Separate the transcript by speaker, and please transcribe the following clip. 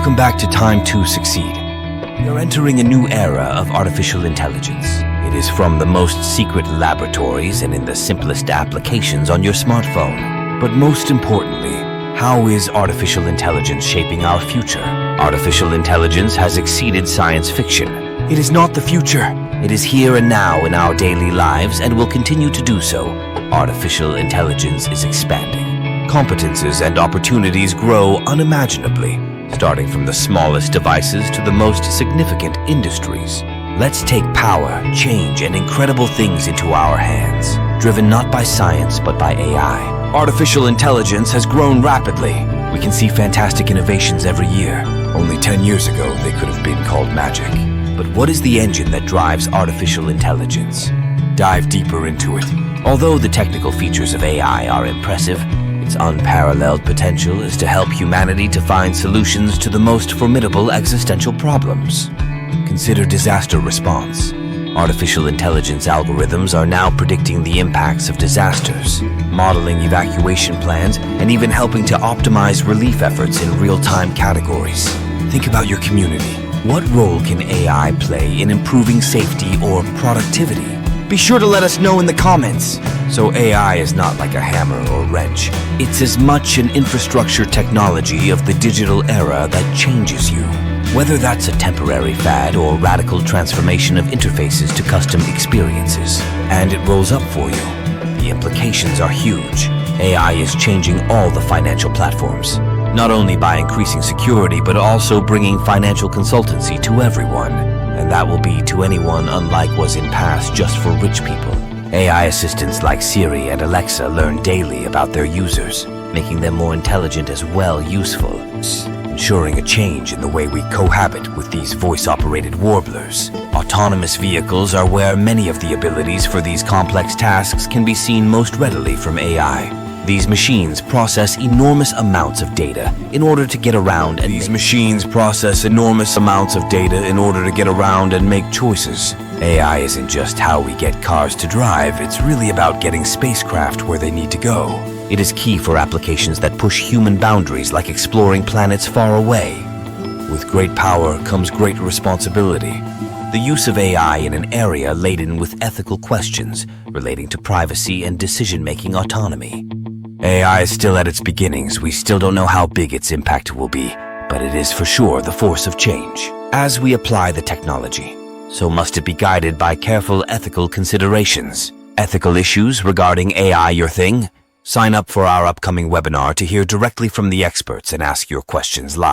Speaker 1: Welcome back to Time to Succeed. We are entering a new era of artificial intelligence. It is from the most secret laboratories and in the simplest applications on your smartphone. But most importantly, how is artificial intelligence shaping our future? Artificial intelligence has exceeded science fiction. It is not the future. It is here and now in our daily lives and will continue to do so. Artificial intelligence is expanding. Competences and opportunities grow unimaginably, starting from the smallest devices to the most significant industries. Let's take power, change, and incredible things into our hands, driven not by science but by AI. Artificial intelligence has grown rapidly. We can see fantastic innovations every year. Only 10 years ago, they could have been called magic. But what is the engine that drives artificial intelligence? Dive deeper into it. Although the technical features of AI are impressive, its unparalleled potential is to help humanity to find solutions to the most formidable existential problems. Consider disaster response. Artificial intelligence algorithms are now predicting the impacts of disasters, modeling evacuation plans, and even helping to optimize relief efforts in real-time categories. Think about your community. What role can AI play in improving safety or productivity? Be sure to let us know in the comments. So AI is not like a hammer or wrench. It's as much an infrastructure technology of the digital era that changes you. Whether that's a temporary fad or radical transformation of interfaces to custom experiences, and it rolls up for you. The implications are huge. AI is changing all the financial platforms, not only by increasing security, but also bringing financial consultancy to everyone. And that will be to anyone unlike was in past just for rich people. AI assistants like Siri and Alexa learn daily about their users, making them more intelligent as well useful, ensuring a change in the way we cohabit with these voice-operated warblers. Autonomous vehicles are where many of the abilities for these complex tasks can be seen most readily from AI. These machines process enormous amounts of data in order to get around and make choices. AI isn't just how we get cars to drive, it's really about getting spacecraft where they need to go. It is key for applications that push human boundaries, like exploring planets far away. With great power comes great responsibility. The use of AI in an area laden with ethical questions relating to privacy and decision-making autonomy. AI is still at its beginnings. We still don't know how big its impact will be, but it is for sure the force of change. As we apply the technology, so must it be guided by careful ethical considerations. Ethical issues regarding AI your thing? Sign up for our upcoming webinar to hear directly from the experts and ask your questions live.